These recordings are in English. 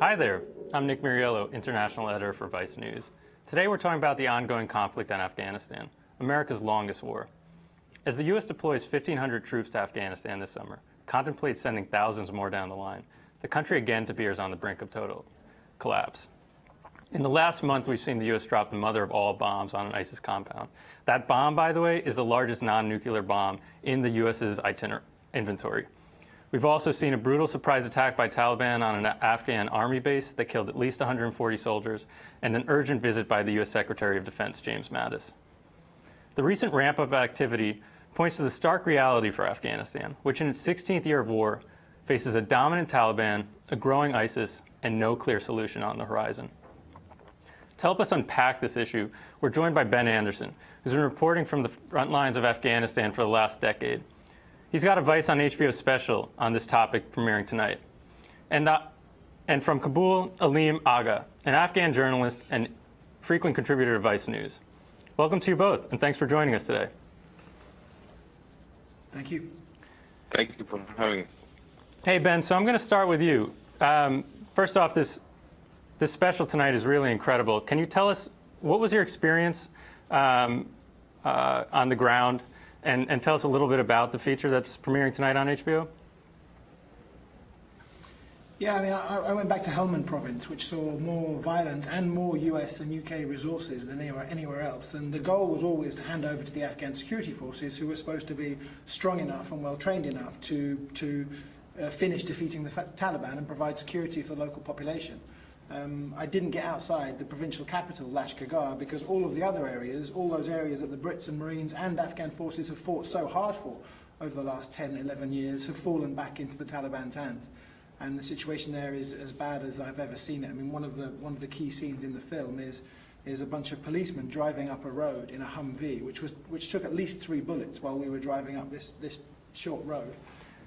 Hi there, I'm Nick Miriello, International Editor for Vice News. Today we're talking about the ongoing conflict in Afghanistan, America's longest war. As the U.S. deploys 1,500 troops to Afghanistan this summer, contemplates sending thousands more down the line, the country again appears on the brink of total collapse. In the last month, we've seen the U.S. drop the mother of all bombs on an ISIS compound. That bomb, by the way, is the largest non-nuclear bomb in the U.S.'s inventory. We've also seen a brutal surprise attack by Taliban on an Afghan army base that killed at least 140 soldiers, and an urgent visit by the U.S. Secretary of Defense, James Mattis. The recent ramp-up of activity points to the stark reality for Afghanistan, which in its 16th year of war faces a dominant Taliban, a growing ISIS, and no clear solution on the horizon. To help us unpack this issue, we're joined by Ben Anderson, who's been reporting from the front lines of Afghanistan for the last decade. He's got a Vice on HBO special on this topic premiering tonight. And from Kabul, Aleem Agha, an Afghan journalist and frequent contributor to Vice News. Welcome to you both, and thanks for joining us today. Thank you. Thank you for having me. Hey, Ben, so I'm going to start with you. First off, this special tonight is really incredible. Can you tell us, what was your experience on the ground? And tell us a little bit about the feature that's premiering tonight on HBO. Yeah, I mean, I went back to Helmand province, which saw more violence and more US and UK resources than anywhere else. And the goal was always to hand over to the Afghan security forces, who were supposed to be strong enough and well trained enough to finish defeating the Taliban and provide security for the local population. I didn't get outside the provincial capital, Lashkargah, because all of the other areas, all those areas that the Brits and Marines and Afghan forces have fought so hard for over the last 10, 11 years, have fallen back into the Taliban's hands. And the situation there is as bad as I've ever seen it. I mean, one of the key scenes in the film is a bunch of policemen driving up a road in a Humvee, which took at least 3 bullets while we were driving up this short road.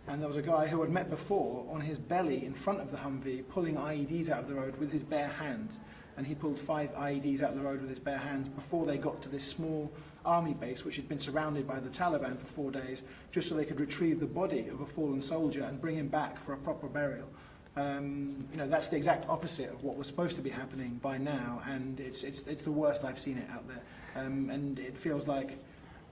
And there was a guy who I'd met before on his belly in front of the Humvee, pulling IEDs out of the road with his bare hands. And he pulled 5 IEDs out of the road with his bare hands before they got to this small army base, which had been surrounded by the Taliban for 4 days, just so they could retrieve the body of a fallen soldier and bring him back for a proper burial. That's the exact opposite of what was supposed to be happening by now, and it's the worst I've seen it out there. And it feels like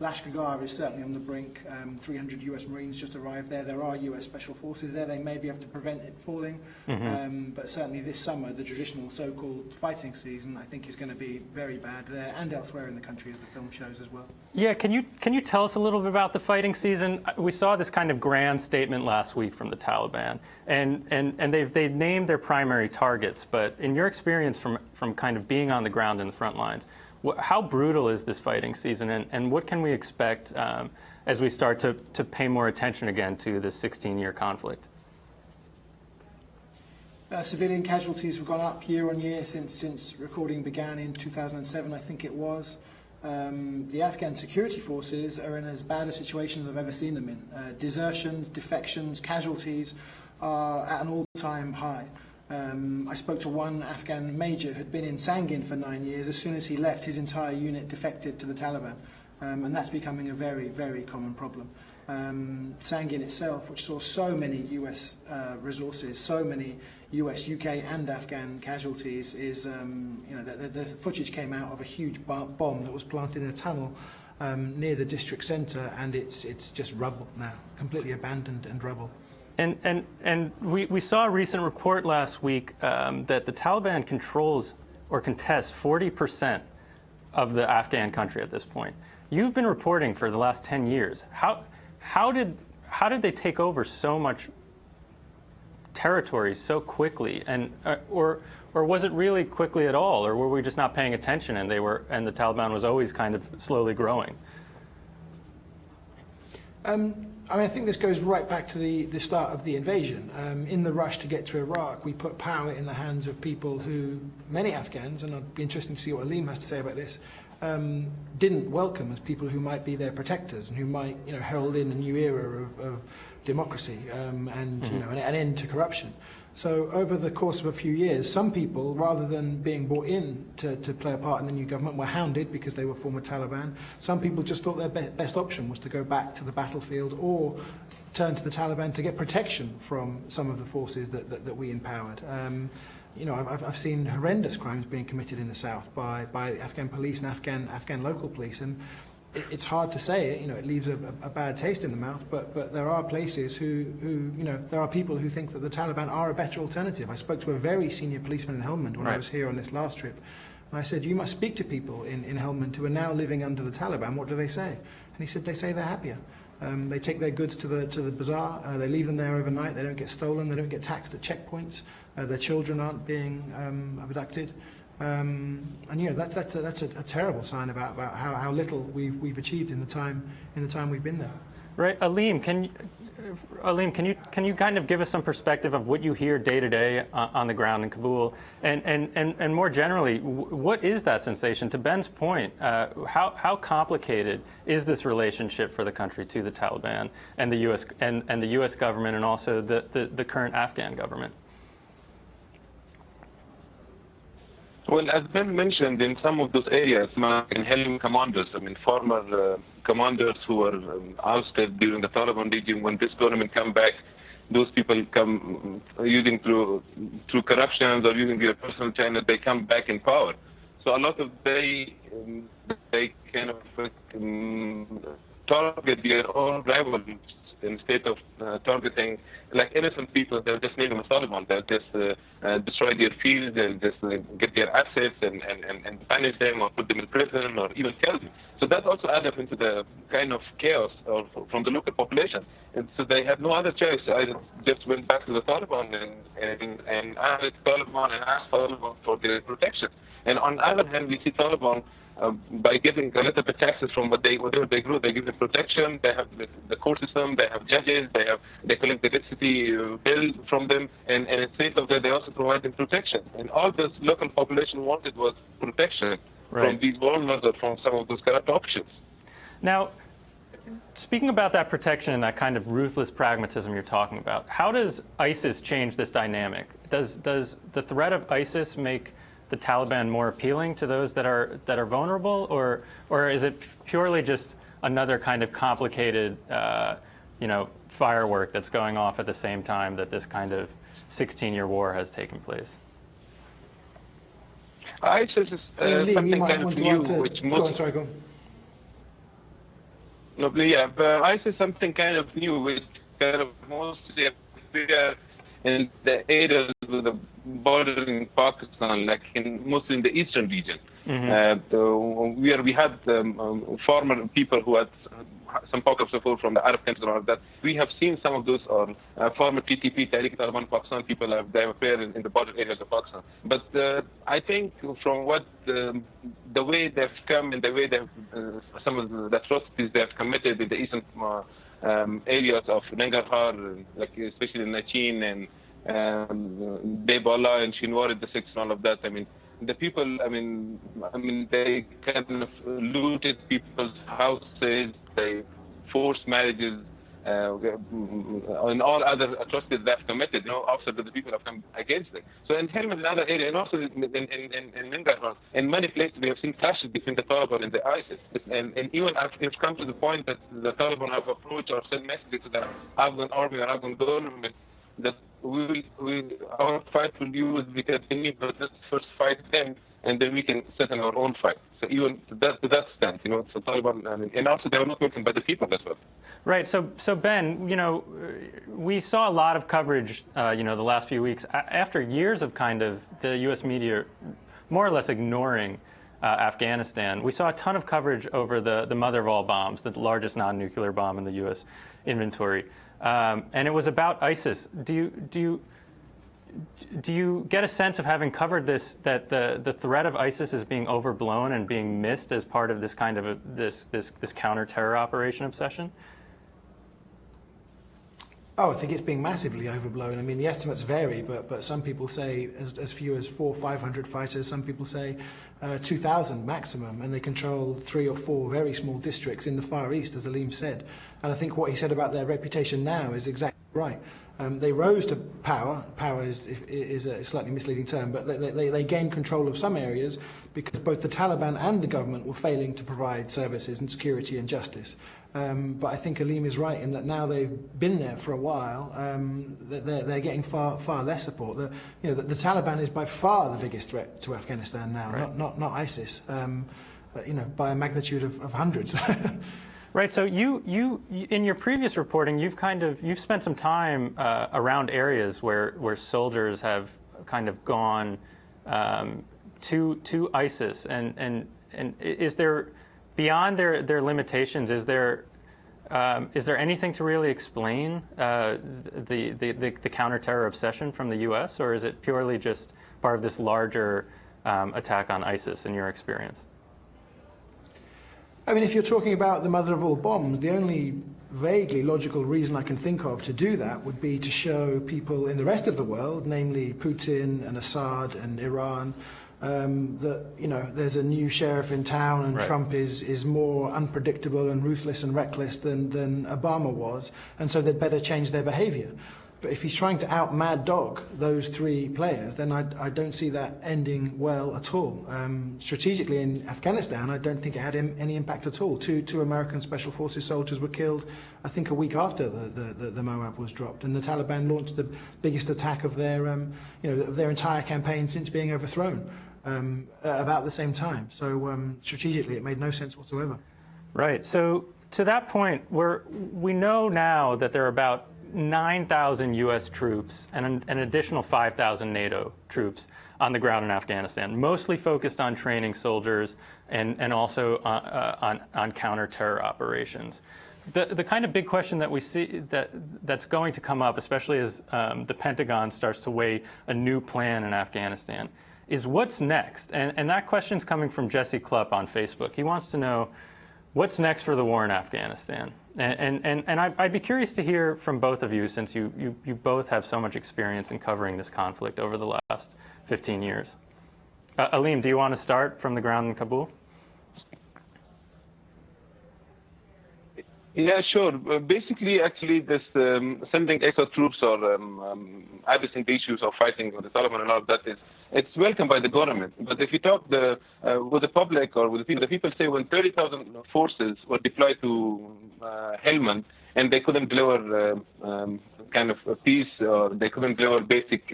Lashkargah is certainly on the brink. 300 US Marines just arrived there. There are US Special Forces there. They may be able to prevent it falling. But certainly this summer, the traditional so-called fighting season, I think, is going to be very bad there and elsewhere in the country, as the film shows as well. Yeah, can you tell us a little bit about the fighting season? We saw this kind of grand statement last week from the Taliban, and they've named their primary targets. But in your experience from kind of being on the ground in the front lines, how brutal is this fighting season, and what can we expect as we start to pay more attention again to this 16-year conflict? Civilian casualties have gone up year on year since recording began in 2007, I think it was. The Afghan security forces are in as bad a situation as I've ever seen them in. Desertions, defections, casualties are at an all-time high. I spoke to one Afghan major who'd been in Sangin for 9 years. As soon as he left, his entire unit defected to the Taliban, and that's becoming a very, very common problem. Sangin itself, which saw so many US resources, so many US, UK and Afghan casualties, is, the footage came out of a huge bomb that was planted in a tunnel near the district centre, and it's just rubble now, completely abandoned and rubble. And we saw a recent report last week that the Taliban controls or contests 40% of the Afghan country at this point. You've been reporting for the last 10 years. How did they take over so much territory so quickly, and or was it really quickly at all, or were we just not paying attention and the Taliban was always kind of slowly growing? I think this goes right back to the start of the invasion. In the rush to get to Iraq, we put power in the hands of people who, many Afghans, and I'd be interested to see what Aleem has to say about this, didn't welcome as people who might be their protectors and who might, herald in a new era of democracy and an end to corruption. So over the course of a few years, some people, rather than being brought in to play a part in the new government, were hounded because they were former Taliban. Some people just thought their best option was to go back to the battlefield or turn to the Taliban to get protection from some of the forces that we empowered. I've seen horrendous crimes being committed in the south by Afghan police and Afghan local police, and it's hard to say it. It leaves a bad taste in the mouth. But there are places who there are people who think that the Taliban are a better alternative. I spoke to a very senior policeman in Helmand when I was here on this last trip, and I said, "You must speak to people in Helmand who are now living under the Taliban. What do they say?" And he said, "They say they're happier. They take their goods to the bazaar. They leave them there overnight. They don't get stolen. They don't get taxed at checkpoints. Their children aren't being abducted." And that's a terrible sign about how little we've achieved in the time we've been there. Right, Aleem, can you kind of give us some perspective of what you hear day to day on the ground in Kabul, and more generally, what is that sensation? To Ben's point, how complicated is this relationship for the country to the Taliban and the U.S. and the U.S. government, and also the current Afghan government? Well, as Ben mentioned, in some of those areas, in Helmand commanders, former commanders who were ousted during the Taliban regime, when this government come back, those people come using through corruptions or using their personal channels, they come back in power. So a lot of they kind of target their own rivals instead of targeting like innocent people. They'll just name them as Taliban. They'll just destroy their fields and just get their assets and punish them or put them in prison or even kill them. So that also adds up into the kind of chaos from the local population. And so they have no other choice. I just went back to the Taliban and asked Taliban and asked Taliban for their protection. And on the other hand, we see Taliban by giving a little bit taxes from whatever they grow, they give them protection. They have the court system, they have judges, they collect the electricity bill from them, and instead of that, they also provide them protection. And all this local population wanted was protection from these vulnerable or from some of those corrupt options. Now, speaking about that protection and that kind of ruthless pragmatism you're talking about, how does ISIS change this dynamic? Does the threat of ISIS make the Taliban more appealing to those that are vulnerable, or is it purely just another kind of complicated, firework that's going off at the same time that this kind of 16-year war has taken place? ISIS is something kind of new, which most... Go on. No, yeah, but ISIS is something kind of new, which kind of mostly appear in the areas with the border in Pakistan, like mostly in the eastern region, where we had former people who had some pocket of support from the Arab countries and all that. We have seen some of those former TTP, Taliban Pakistan people they appear in the border areas of Pakistan. But I think from what the way they've come and the way they've some of the atrocities they've committed in the eastern areas of Nangarhar, like especially in Nachin and Bebala and Shinwar, the six and all of that. The people, they kind of looted people's houses, they forced marriages, and all other atrocities they've committed, after the people have come against them. So in Helmand, another area, and also in Nangarhar, in many places we have seen clashes between the Taliban and the ISIS. And even it's come to the point that the Taliban have approached or sent messages to the Afghan army or Afghan government that our fight will use because we need to just first fight them, and then we can set in our own fight. So even to that extent, so Taliban, and also they are not working by the people as well. Right. So Ben, we saw a lot of coverage, the last few weeks after years of kind of the U.S. media more or less ignoring Afghanistan. We saw a ton of coverage over the mother of all bombs, the largest non-nuclear bomb in the U.S. inventory, and it was about ISIS. Do you get a sense of, having covered this, that the threat of ISIS is being overblown and being missed as part of this kind of this counter-terror operation obsession? Oh, I think it's being massively overblown. The estimates vary, but some people say as few as 400 or 500 fighters. Some people say 2,000 maximum, and they control 3 or 4 very small districts in the Far East, as Aleem said. And I think what he said about their reputation now is exactly right. They rose to power. Power is a slightly misleading term, but they gained control of some areas because both the Taliban and the government were failing to provide services and security and justice. But I think Aleem is right in that now they've been there for a while, they're getting far less support. The Taliban is by far the biggest threat to Afghanistan now, right. not ISIS, by a magnitude of hundreds. Right. So you in your previous reporting, you've spent some time around areas where soldiers have kind of gone to ISIS, and is there, beyond their limitations, is there anything to really explain the counterterror obsession from the U.S., or is it purely just part of this larger attack on ISIS in your experience? I mean, if you're talking about the mother of all bombs, the only vaguely logical reason I can think of to do that would be to show people in the rest of the world, namely Putin and Assad and Iran, that there's a new sheriff in town, and right. Trump is more unpredictable and ruthless and reckless than Obama was, and so they'd better change their behavior. But if he's trying to out mad dog those three players, then I don't see that ending well at all. Strategically in Afghanistan, I don't think it had any impact at all. Two American Special Forces soldiers were killed, I think, a week after the Moab was dropped, and the Taliban launched the biggest attack of their entire campaign since being overthrown about the same time. So strategically, it made no sense whatsoever. Right. So to that point, we know now that there are about 9,000 U.S. troops and an additional 5,000 NATO troops on the ground in Afghanistan, mostly focused on training soldiers and also on counter-terror operations. The kind of big question that we see that's going to come up, especially as the Pentagon starts to weigh a new plan in Afghanistan, is what's next? And that question's coming from Jesse Klupp on Facebook. He wants to know, what's next for the war in Afghanistan? And I'd be curious to hear from both of you, since you both have so much experience in covering this conflict over the last 15 years. Aleem, do you want to start from the ground in Kabul? Yeah, sure. Basically, actually, this sending extra troops or addressing the issues of fighting with the Taliban and all of that it's welcomed by the government. But if you talk with the public or with the people say when 30,000 forces were deployed to Helmand and they couldn't deliver kind of peace, or they couldn't deliver basic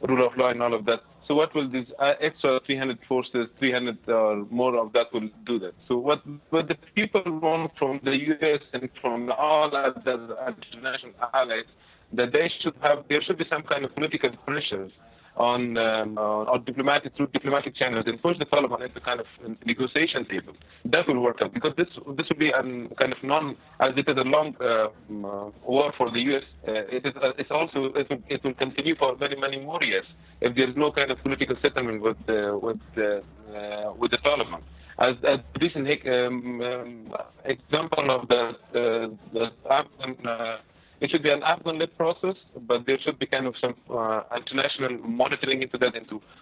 rule of law and all of that. So what will these extra 300 forces, 300 or more of that will do that? So what the people want from the U.S. and from all other international allies, that there should be some kind of political pressures on through diplomatic channels, and push the Taliban into kind of negotiation table. That will work out, because this will be kind of as it is a long war for the U.S. It will continue for many more years if there is no kind of political settlement with the Taliban. As a recent example of the Afghan. It should be an Afghan-led process, but there should be kind of some international monitoring into that,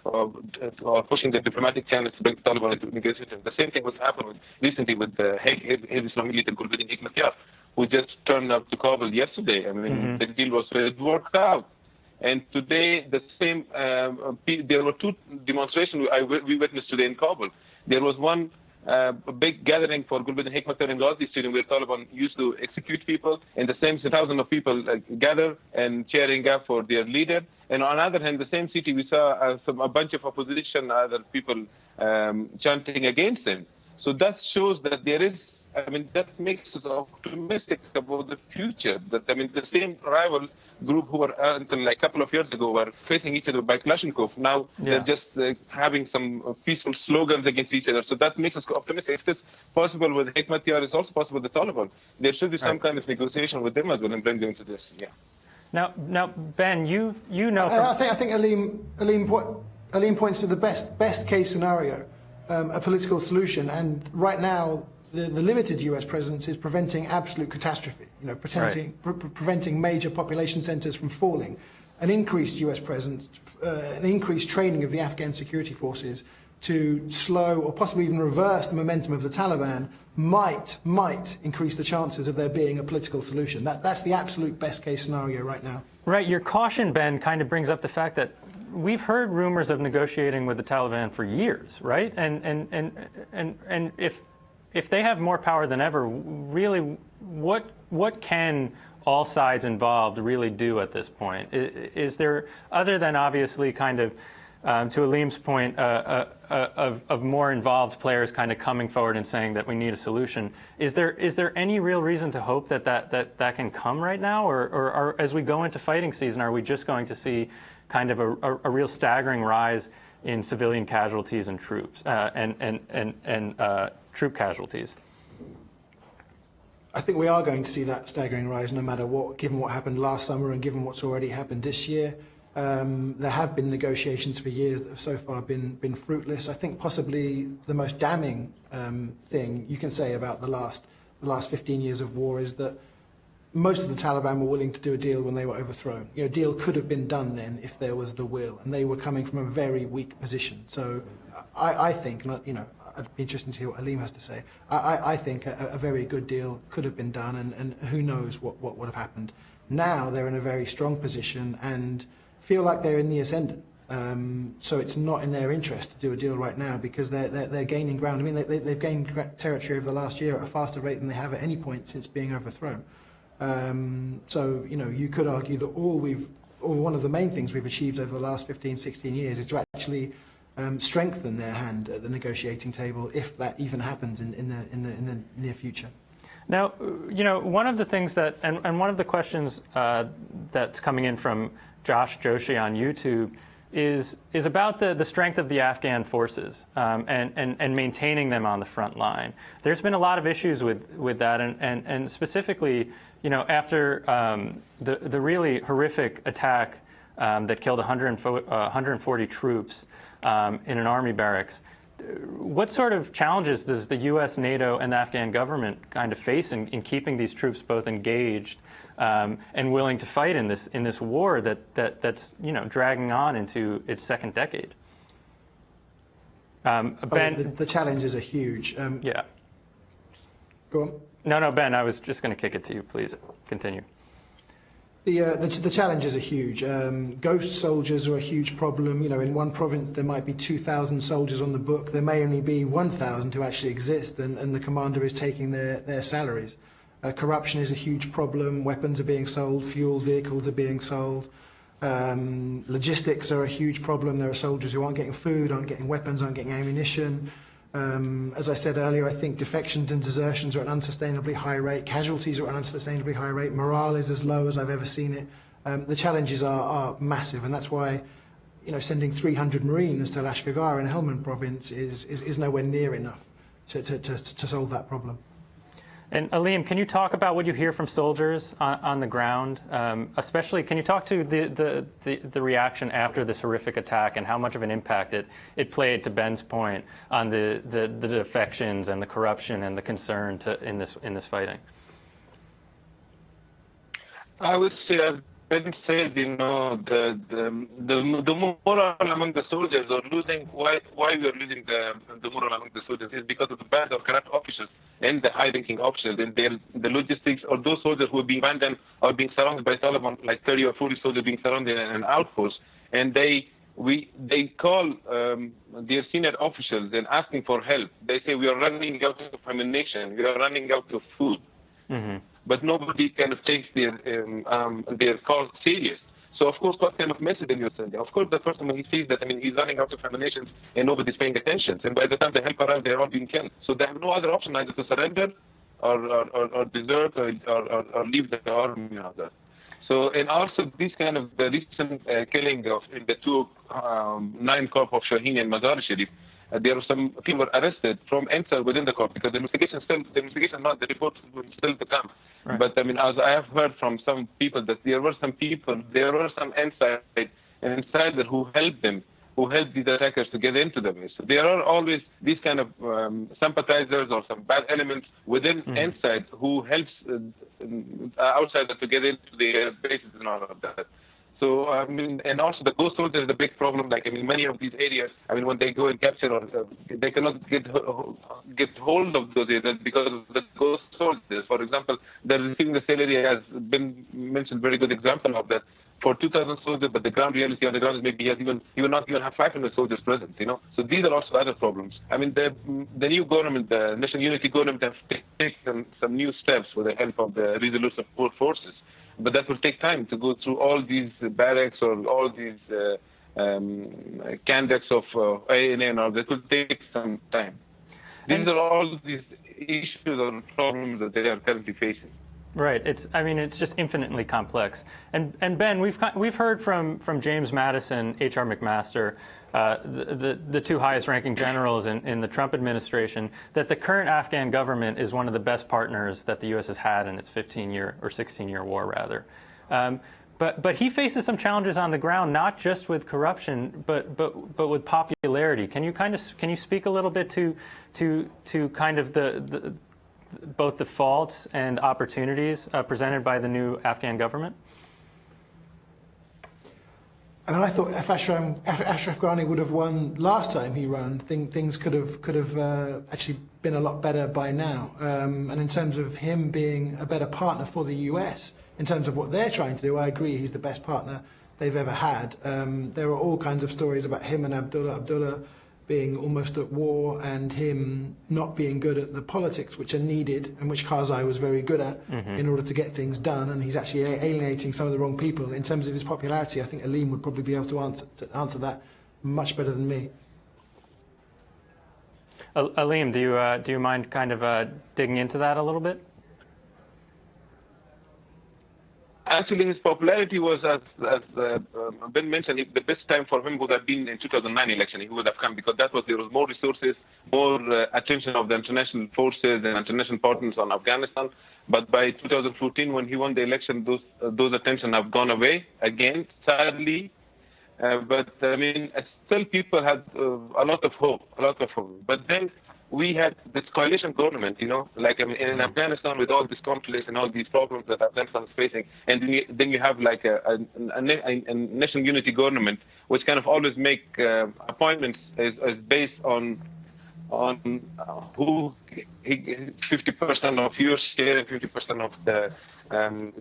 or pushing the diplomatic channels to bring the Taliban into negotiations. The same thing was happening recently with the Islamic leader Gulbuddin Hekmatyar, who just turned up to Kabul yesterday. I mean, the deal was worked out. And today, the same. There were two demonstrations we witnessed today in Kabul. There was one. A big gathering for Gulbuddin Hekmatyar in Ghazi Stadium, where Taliban used to execute people, and the same thousands of people gather and cheering up for their leader. And on the other hand, the same city, we saw a bunch of opposition, other people chanting against them. So that shows that there is, that makes us optimistic about the future. That, the same rival group who were until a couple of years ago were facing each other by Kalashnikov. Now they're just having some peaceful slogans against each other. So that makes us optimistic. If it's possible with Hekmatyar, it's also possible with the Taliban. There should be some kind of negotiation with them as well and bring them to this. Yeah. Now, Ben, you know. I think Aleem points to the best case scenario, a political solution, and right now the limited U.S. presence is preventing absolute catastrophe. Preventing major population centers from falling, an increased U.S. presence, an increased training of the Afghan security forces to slow or possibly even reverse the momentum of the Taliban might increase the chances of there being a political solution. That's the absolute best case scenario right now. Right. Your caution, Ben, kind of brings up the fact that we've heard rumors of negotiating with the Taliban for years, right? And if they have more power than ever, really, what can all sides involved really do at this point? Is there, other than obviously kind of, to Aleem's point, of more involved players kind of coming forward and saying that we need a solution, is there any real reason to hope that can come right now? Or as we go into fighting season, are we just going to see kind of a real staggering rise in civilian casualties and troops and troop casualties? I think we are going to see that staggering rise no matter what, given what happened last summer and given what's already happened this year. There have been negotiations for years that have so far been fruitless. I think possibly the most damning thing you can say about the last 15 years of war is that most of the Taliban were willing to do a deal when they were overthrown. A deal could have been done then if there was the will, and they were coming from a very weak position. So I think, I'd be interested to hear what Aleem has to say. I think a very good deal could have been done, and who knows what would have happened. Now they're in a very strong position and feel like they're in the ascendant. So it's not in their interest to do a deal right now because they're gaining ground. I mean, they've gained territory over the last year at a faster rate than they have at any point since being overthrown. So, you could argue that one of the main things we've achieved over the last 15, 16 years is to actually strengthen their hand at the negotiating table, if that even happens in the near future. Now, one of the things that, and one of the questions that's coming in from Josh Joshi on YouTube is about the strength of the Afghan forces and maintaining them on the front line. There's been a lot of issues with that, and specifically, after the really horrific attack that killed 140 troops in an army barracks. What sort of challenges does the U.S., NATO, and the Afghan government kind of face in keeping these troops both engaged and willing to fight in this war that's dragging on into its second decade? Ben, the challenges are huge. Yeah. Go on. No, Ben. I was just going to kick it to you. Please continue. The challenges are huge. Ghost soldiers are a huge problem. In one province there might be 2,000 soldiers on the book. There may only be 1,000 who actually exist, and the commander is taking their salaries. Corruption is a huge problem. Weapons are being sold. Fuel vehicles are being sold. Logistics are a huge problem. There are soldiers who aren't getting food, aren't getting weapons, aren't getting ammunition. As I said earlier, I think defections and desertions are at an unsustainably high rate. Casualties are at an unsustainably high rate. Morale is as low as I've ever seen it. The challenges are massive, and that's why sending 300 Marines to Lashkar in Helmand province is nowhere near enough to solve that problem. And Aleem, can you talk about what you hear from soldiers on the ground? Especially, can you talk to the reaction after this horrific attack and how much of an impact it played, to Ben's point, on the defections and the corruption and the concern in this fighting? I would say, as Ben said, the morale among the soldiers are losing. Why we are losing the morale among the soldiers is because of the bad or corrupt officials and the high-ranking officials and the logistics, or those soldiers who are being abandoned or being surrounded by Taliban, like 30 or 40 soldiers being surrounded in an outpost, and they call their senior officials and asking for help. They say, we are running out of ammunition, we are running out of food. Mm-hmm. But nobody kind of takes their cause serious. So, of course, what kind of message are you sending? Of course, the person, when he sees that, he's running out of ammunition and nobody's paying attention. And by the time the help arrives, they're all being killed. So they have no other option either to surrender or desert or leave the army. So, and also this kind of the recent killing in the two 9 Corps of Shaheen and Mazar Sharif, there were some people arrested from inside within the corps because the report will still to come. Right. But as I have heard from some people that there were some insider who helped them, who helped these attackers to get into them. So there are always these kind of sympathizers or some bad elements within inside who helps outsiders to get into their bases and all of that. So, I mean, and also the ghost soldiers is a big problem. Like, I mean, many of these areas, I mean, when they go and capture, or they cannot get hold of those areas because of the ghost soldiers. For example, the receiving the salary has been mentioned, very good example of that. For 2,000 soldiers, but the ground reality on the ground is maybe he will not even have 500 soldiers present, you know. So these are also other problems. I mean, the new government, the National Unity Government, have taken some new steps with the help of the Resolute Support Forces. But that will take time to go through all these barracks or all these candidates of ANA and all. That will take some time. These are all these issues or problems that they are currently facing. Right. I mean, it's just infinitely complex. And Ben, we've heard from James Madison, H.R. McMaster, the two highest-ranking generals in the Trump administration, that the current Afghan government is one of the best partners that the U.S. has had in its 15-year or 16-year war, rather. But he faces some challenges on the ground, not just with corruption, but with popularity. Can you speak a little bit to kind of both the faults and opportunities presented by the new Afghan government? And I thought if Ashraf Ghani would have won last time he ran, things could have actually been a lot better by now. And in terms of him being a better partner for the US, in terms of what they're trying to do, I agree he's the best partner they've ever had. There are all kinds of stories about him and Abdullah being almost at war, and him not being good at the politics which are needed and which Karzai was very good at in order to get things done, and he's actually alienating some of the wrong people. In terms of his popularity, I think Aleem would probably be able to answer that much better than me. Aleem, do you mind kind of digging into that a little bit? Actually, his popularity was, as Ben mentioned, the best time for him would have been in 2009 election. He would have come because there was more resources, more attention of the international forces and international partners on Afghanistan. But by 2014, when he won the election, those attention have gone away again, sadly. But I mean, still people had a lot of hope. But then we had this coalition government, you know, like, I mean, in Afghanistan with all these conflicts and all these problems that Afghanistan is facing, and then you have like a national unity government, which kind of always make appointments as based on who 50% of your share and 50% of the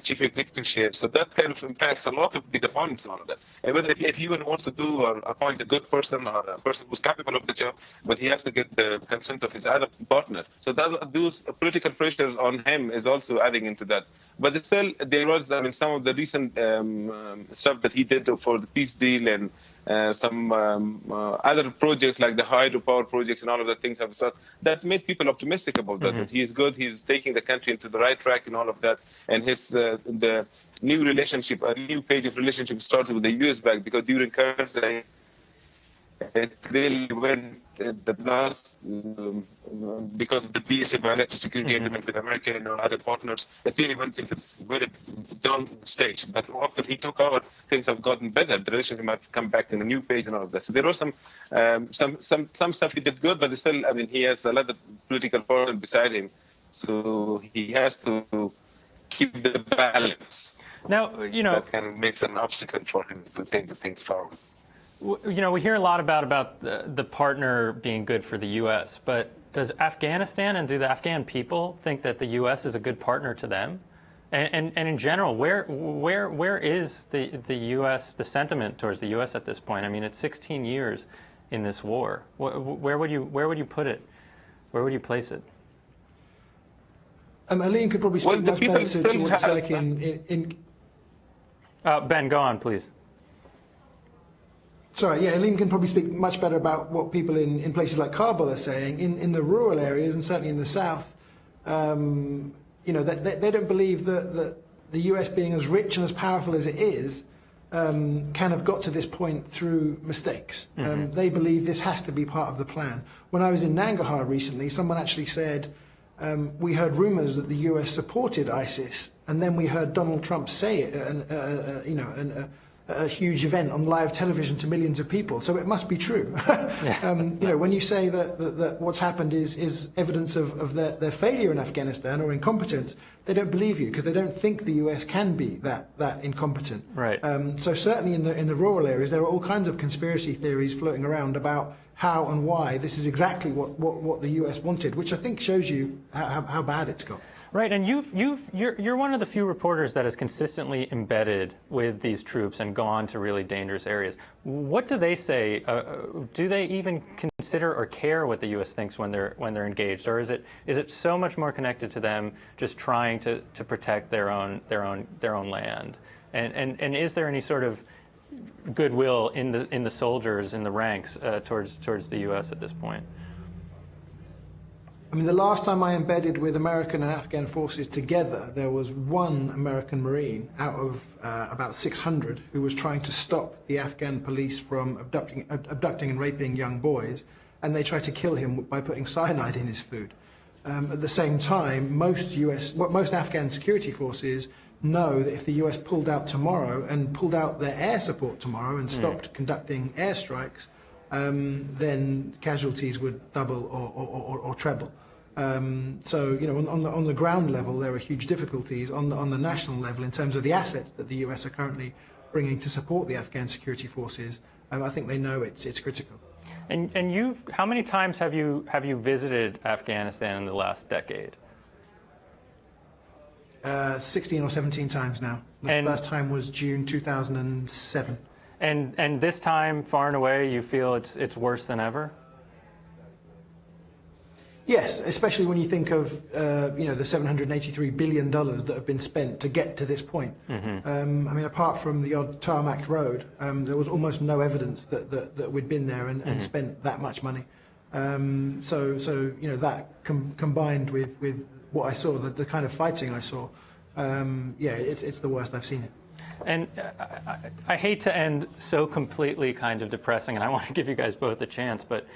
chief executive share. So that kind of impacts a lot of these appointments and all of that. And whether if he wants to do or appoint a good person or a person who's capable of the job, but he has to get the consent of his other partner. So those political pressures on him is also adding into that. But still, there was, I mean, some of the recent stuff that he did for the peace deal and some other projects like the hydropower projects and all of the things have started. That's made people optimistic about that. That he is good. He's taking the country into the right track and all of that. And his the new relationship, a new page of relationship started with the U.S. back, because during Karzai, it really went the last because of the peace and bilateral security agreement with America and other partners. It really went into very down stage. But after he took over, things have gotten better. The relationship might come back in a new page and all of that. So there was some stuff he did good, but still, I mean, he has a lot of political power beside him, so he has to keep the balance. Now, you know, that can make an obstacle for him to take the things forward. You know, we hear a lot about the partner being good for the U.S., but does Afghanistan and do the Afghan people think that the U.S. is a good partner to them? And in general, where is the U.S., the sentiment towards the U.S. at this point? I mean, it's 16 years in this war. Where would you put it? Where would you place it? Aleem could probably speak much better to what it's like in Ben, go on, please. Sorry, yeah, Aleem can probably speak much better about what people in places like Kabul are saying. In the rural areas, and certainly in the south, you know, they don't believe that the US, being as rich and as powerful as it is, can have got to this point through mistakes. They believe this has to be part of the plan. When I was in Nangarhar recently, someone actually said, we heard rumors that the US supported ISIS, and then we heard Donald Trump say it, a huge event on live television to millions of people, so it must be true. You know, when you say that what's happened is evidence of their failure in Afghanistan or incompetence, they don't believe you because they don't think the US can be that incompetent. Right. So certainly in the rural areas, there are all kinds of conspiracy theories floating around about how and why this is exactly what the US wanted, which I think shows you how bad it's got. Right, and you're one of the few reporters that is consistently embedded with these troops and gone to really dangerous areas. What do they say? Do they even consider or care what the U.S. thinks when they're engaged, or is it so much more connected to them just trying to protect their own land? And is there any sort of goodwill in the soldiers in the ranks towards the U.S. at this point? I mean, the last time I embedded with American and Afghan forces together, there was one American Marine out of about 600 who was trying to stop the Afghan police from abducting and raping young boys, and they tried to kill him by putting cyanide in his food. At the same time, most Afghan security forces know that if the US pulled out tomorrow and pulled out their air support tomorrow and stopped conducting airstrikes, then casualties would double or treble. So, you know, on the ground level, there are huge difficulties. On the national level, in terms of the assets that the US are currently bringing to support the Afghan security forces, I think they know it's critical. And how many times have you visited Afghanistan in the last decade? 16 or 17 times now. The first time was June 2007. And this time, far and away, you feel it's worse than ever? Yes, especially when you think of you know, the $783 billion that have been spent to get to this point. I mean, apart from the odd tarmac road, there was almost no evidence that we'd been there and spent that much money. So you know, that combined with what I saw, the kind of fighting I saw, yeah, it's the worst I've seen it. And I hate to end so completely kind of depressing, and I want to give you guys both a chance, but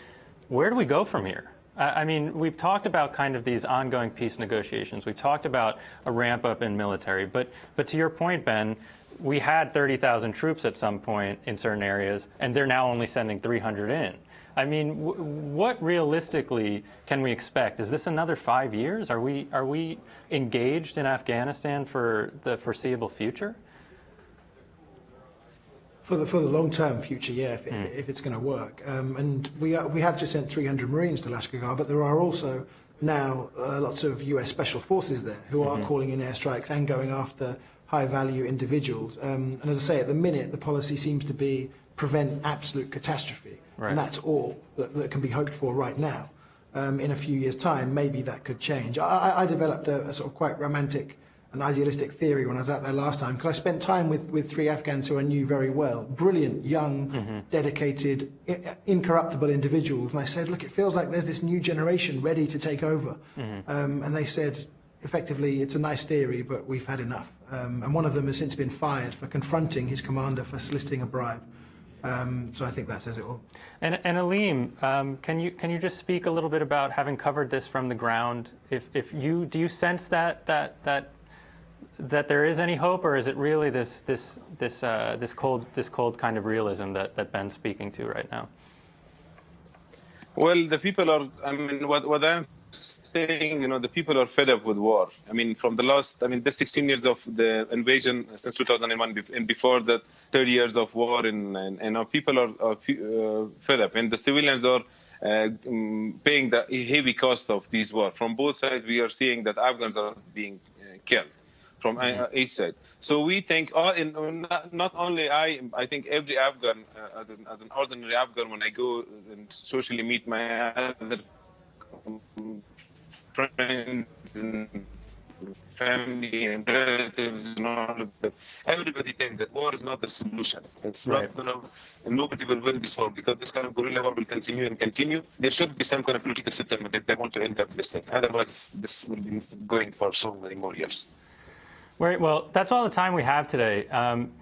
where do we go from here? I mean, we've talked about kind of these ongoing peace negotiations. We've talked about a ramp up in military. But to your point, Ben, we had 30,000 troops at some point in certain areas, and they're now only sending 300 in. I mean, what realistically can we expect? Is this another 5 years? Are we engaged in Afghanistan for the foreseeable future? For the long-term future, yeah, if it's going to work. And we have just sent 300 Marines to Lashkar, but there are also now lots of US Special Forces there who are calling in airstrikes and going after high-value individuals. And as I say, at the minute, the policy seems to be prevent absolute catastrophe. Right. And that's all that can be hoped for right now. In a few years' time, maybe that could change. I developed a sort of quite romantic an idealistic theory when I was out there last time, because I spent time with three Afghans who I knew very well, brilliant, young, dedicated, incorruptible individuals. And I said, look, it feels like there's this new generation ready to take over. And they said, effectively, it's a nice theory, but we've had enough. And one of them has since been fired for confronting his commander for soliciting a bribe. So I think that says it all. And Aleem, can you just speak a little bit about having covered this from the ground? Do you sense that there is any hope, or is it really this cold kind of realism that Ben's speaking to right now? Well, the people are. I mean, what I'm saying, the people are fed up with war. I mean, from the 16 years of the invasion since 2001, and before that, 30 years of war, and people are fed up, and the civilians are paying the heavy cost of this war. From both sides, we are seeing that Afghans are being killed from each side. So we think, not only I think every Afghan, as an ordinary Afghan, when I go and socially meet my other friends and family and relatives and all of that, everybody thinks that war is not the solution. It's not and nobody will win this war, because this kind of guerrilla war will continue and continue. There should be some kind of political settlement if they want to end up this thing. Otherwise, this will be going for so many more years. Right. Well, that's all the time we have today.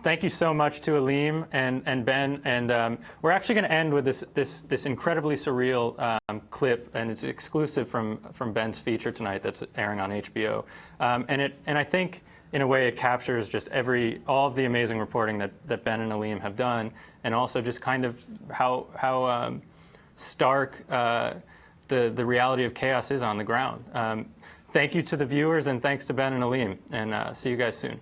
Thank you so much to Aleem and Ben. And we're actually going to end with this incredibly surreal clip, and it's exclusive from Ben's feature tonight that's airing on HBO. And I think, in a way, it captures just all of the amazing reporting that Ben and Aleem have done, and also just kind of how stark the reality of chaos is on the ground. Thank you to the viewers, and thanks to Ben and Aleem, and see you guys soon.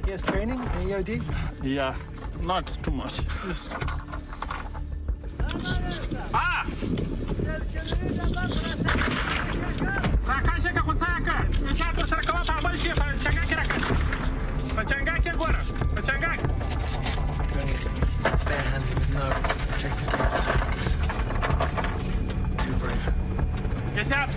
He has training in EOD? Yeah, not too much. Barehanded with no protective. Too brave. Get out,